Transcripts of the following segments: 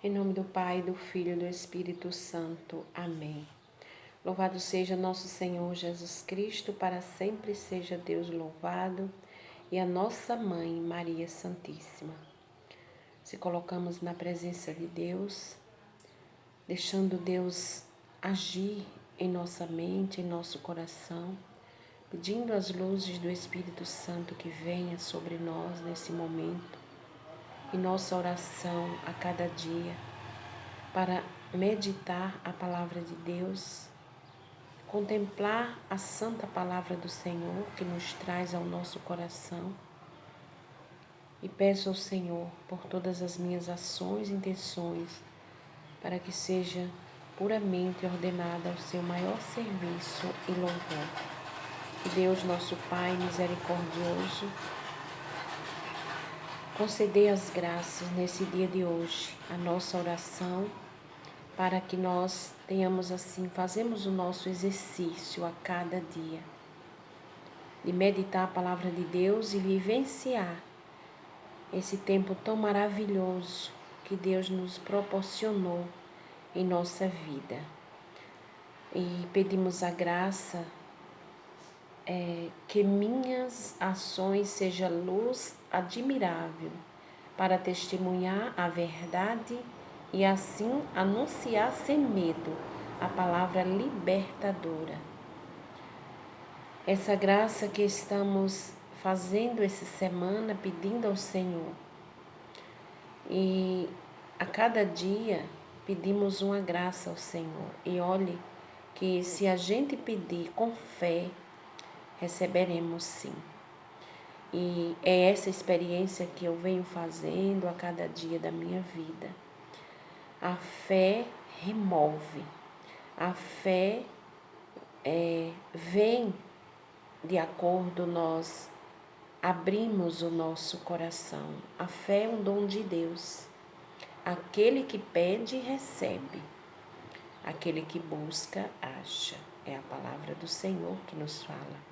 Em nome do Pai, do Filho e do Espírito Santo. Amém. Louvado seja nosso Senhor Jesus Cristo, para sempre seja Deus louvado, e a nossa Mãe, Maria Santíssima. Se colocamos na presença de Deus, deixando Deus agir em nossa mente, em nosso coração, pedindo as luzes do Espírito Santo que venha sobre nós nesse momento, em nossa oração a cada dia, para meditar a palavra de Deus, contemplar a santa palavra do Senhor que nos traz ao nosso coração. E peço ao Senhor por todas as minhas ações e intenções, para que seja puramente ordenada ao seu maior serviço e louvor. Que Deus, nosso Pai misericordioso, conceder as graças nesse dia de hoje, a nossa oração, para que nós tenhamos assim, fazemos o nosso exercício a cada dia, de meditar a palavra de Deus e vivenciar esse tempo tão maravilhoso que Deus nos proporcionou em nossa vida. E pedimos a graça que minhas ações sejam luz admirável para testemunhar a verdade e assim anunciar sem medo a palavra libertadora. Essa graça que estamos fazendo essa semana, pedindo ao Senhor. E a cada dia pedimos uma graça ao Senhor. E olhe que se a gente pedir com fé, receberemos sim. E é essa experiência que eu venho fazendo a cada dia da minha vida. A fé remove, a fé vem de acordo nós abrimos o nosso coração. A fé é um dom de Deus. Aquele que pede, recebe. Aquele que busca, acha. É a palavra do Senhor que nos fala.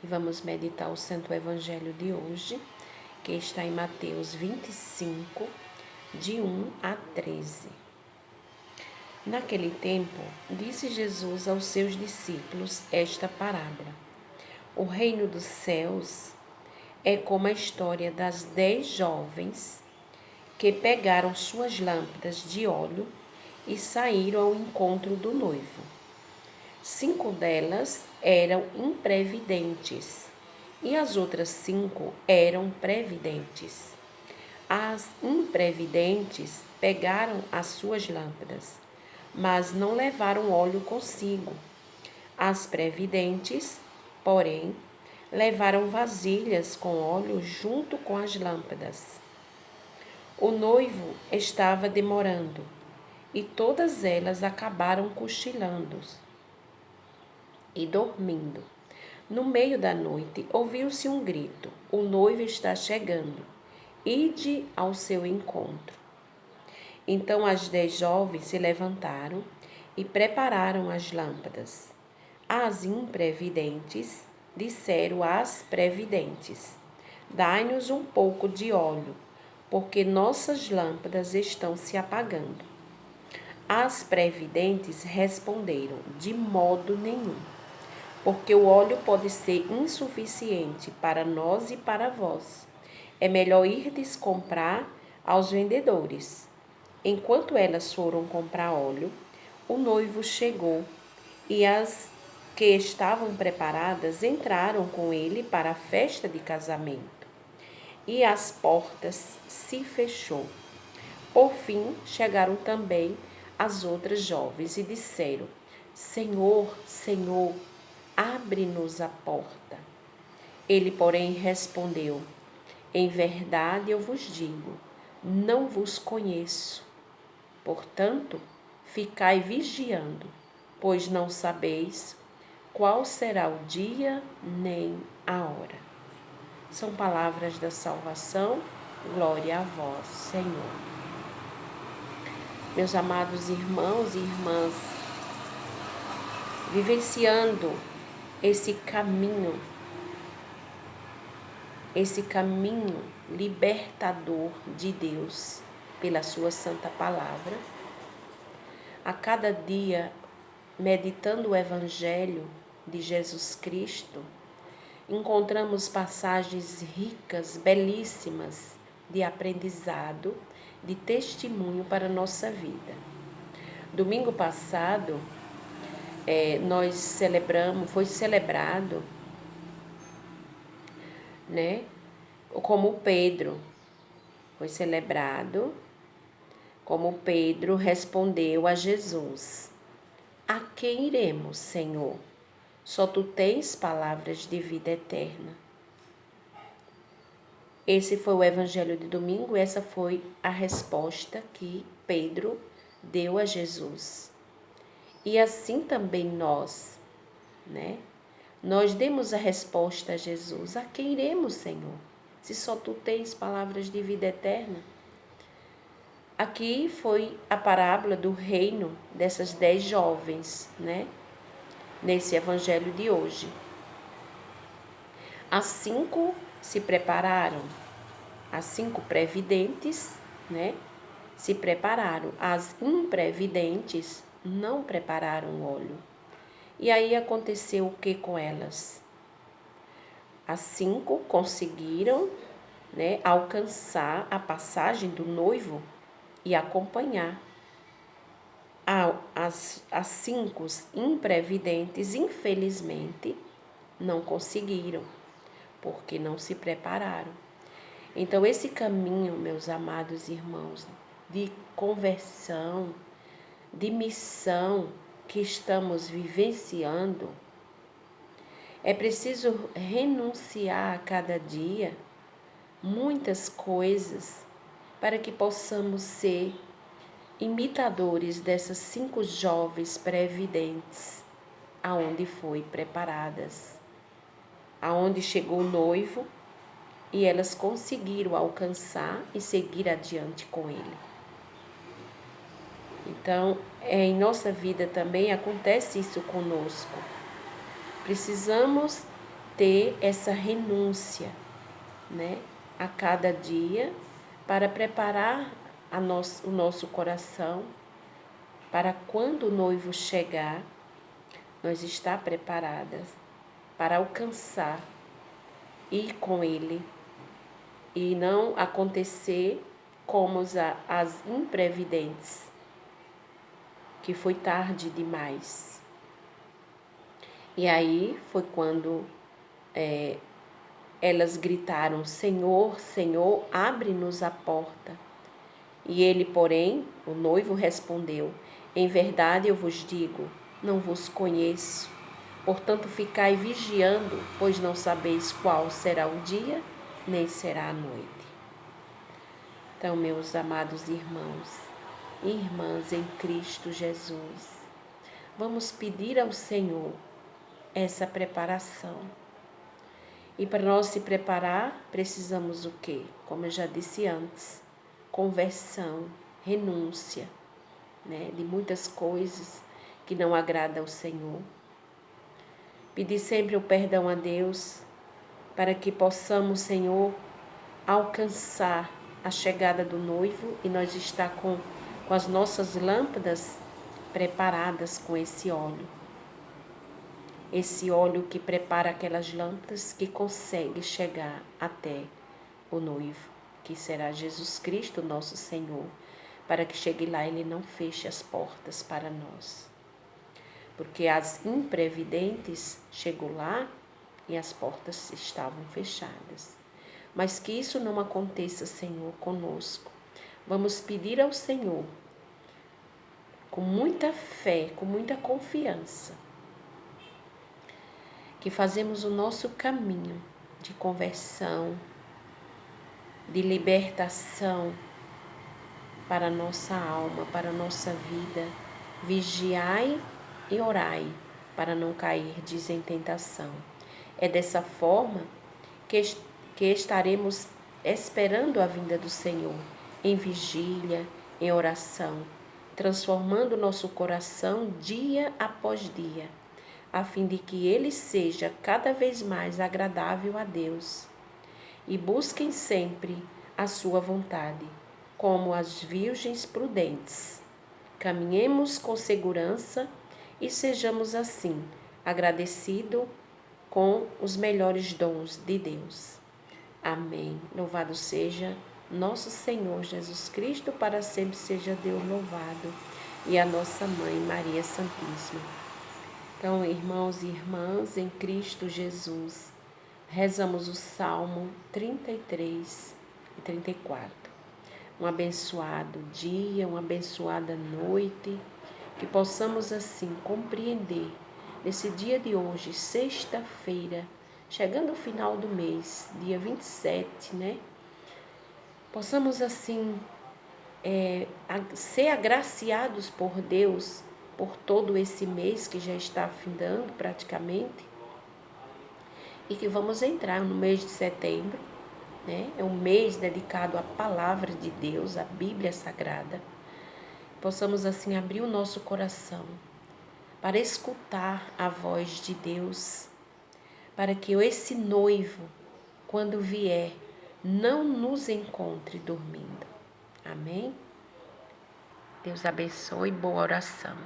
E vamos meditar o Santo Evangelho de hoje, que está em Mateus 25, de 1 a 13. Naquele tempo, disse Jesus aos seus discípulos esta parábola. O reino dos céus é como a história das 10 jovens que pegaram suas lâmpadas de óleo e saíram ao encontro do noivo. 5 delas eram imprevidentes e as outras 5 eram previdentes. As imprevidentes pegaram as suas lâmpadas, mas não levaram óleo consigo. As previdentes, porém, levaram vasilhas com óleo junto com as lâmpadas. O noivo estava demorando e todas elas acabaram cochilando e dormindo. No meio da noite, ouviu-se um grito: o noivo está chegando, ide ao seu encontro. Então as 10 jovens se levantaram e prepararam as lâmpadas. As imprevidentes disseram às previdentes: dai-nos um pouco de óleo, porque nossas lâmpadas estão se apagando. As previdentes responderam: de modo nenhum, porque o óleo pode ser insuficiente para nós e para vós. É melhor irdes comprar aos vendedores. Enquanto elas foram comprar óleo, o noivo chegou e as que estavam preparadas entraram com ele para a festa de casamento. E as portas se fechou. Por fim, chegaram também as outras jovens e disseram: Senhor, Senhor, abre-nos a porta. Ele, porém, respondeu: em verdade eu vos digo, não vos conheço. Portanto, ficai vigiando, pois não sabeis qual será o dia nem a hora. São palavras da salvação. Glória a vós, Senhor. Meus amados irmãos e irmãs, vivenciando esse caminho libertador de Deus, pela sua santa palavra. A cada dia, meditando o Evangelho de Jesus Cristo, encontramos passagens ricas, belíssimas de aprendizado, de testemunho para a nossa vida. Domingo passado, foi celebrado, né, como Pedro respondeu a Jesus: a quem iremos, Senhor? Só tu tens palavras de vida eterna. Esse foi o Evangelho de domingo, essa foi a resposta que Pedro deu a Jesus. E assim também nós, né? Nós demos a resposta a Jesus: a quem iremos, Senhor? Se só tu tens palavras de vida eterna. Aqui foi a parábola do reino dessas 10 jovens, né? Nesse evangelho de hoje. As 5 se prepararam, as 5 previdentes, né? Se prepararam. As imprevidentes não prepararam óleo. E aí aconteceu o que com elas? As 5 conseguiram, né, alcançar a passagem do noivo e acompanhar. As 5 imprevidentes, infelizmente, não conseguiram, porque não se prepararam. Então, esse caminho, meus amados irmãos, de conversão, de missão que estamos vivenciando, é preciso renunciar a cada dia muitas coisas para que possamos ser imitadores dessas 5 jovens previdentes, aonde foi preparadas, aonde chegou o noivo e elas conseguiram alcançar e seguir adiante com ele. Então, em nossa vida também acontece isso conosco. Precisamos ter essa renúncia, né, a cada dia para preparar o nosso coração para quando o noivo chegar, nós estar preparadas para alcançar, ir com ele e não acontecer como as imprevidentes, que foi tarde demais. E aí foi quando elas gritaram: Senhor, Senhor, abre-nos a porta. E ele, porém, o noivo respondeu: em verdade eu vos digo, não vos conheço. Portanto, ficai vigiando, pois não sabeis qual será o dia, nem será a noite. Então, meus amados irmãos e irmãs em Cristo Jesus, vamos pedir ao Senhor essa preparação. E para nós se preparar, precisamos o quê? Como eu já disse antes, conversão, renúncia, né, de muitas coisas que não agradam ao Senhor. Pedir sempre o perdão a Deus para que possamos, Senhor, alcançar a chegada do noivo e nós estar com as nossas lâmpadas preparadas com esse óleo. Esse óleo que prepara aquelas lâmpadas que consegue chegar até o noivo, que será Jesus Cristo, nosso Senhor, para que chegue lá e Ele não feche as portas para nós. Porque as imprevidentes chegou lá e as portas estavam fechadas. Mas que isso não aconteça, Senhor, conosco. Vamos pedir ao Senhor, com muita fé, com muita confiança, que fazemos o nosso caminho de conversão, de libertação para a nossa alma, para a nossa vida. Vigiai e orai para não cairdes em tentação. É dessa forma que estaremos esperando a vinda do Senhor, em vigília, em oração, transformando nosso coração dia após dia, a fim de que ele seja cada vez mais agradável a Deus. E busquem sempre a sua vontade, como as virgens prudentes. Caminhemos com segurança e sejamos assim agradecidos com os melhores dons de Deus. Amém. Louvado seja nosso Senhor Jesus Cristo, para sempre seja Deus louvado, e a nossa Mãe Maria Santíssima. Então, irmãos e irmãs, em Cristo Jesus, rezamos o Salmo 33 e 34. Um abençoado dia, uma abençoada noite, que possamos assim compreender nesse dia de hoje, sexta-feira, chegando ao final do mês, dia 27, né? Possamos assim ser agraciados por Deus por todo esse mês que já está findando praticamente, e que vamos entrar no mês de setembro, né? É um mês dedicado à palavra de Deus, à Bíblia Sagrada. Possamos assim abrir o nosso coração para escutar a voz de Deus, para que esse noivo, quando vier, não nos encontre dormindo. Amém? Deus abençoe, boa oração.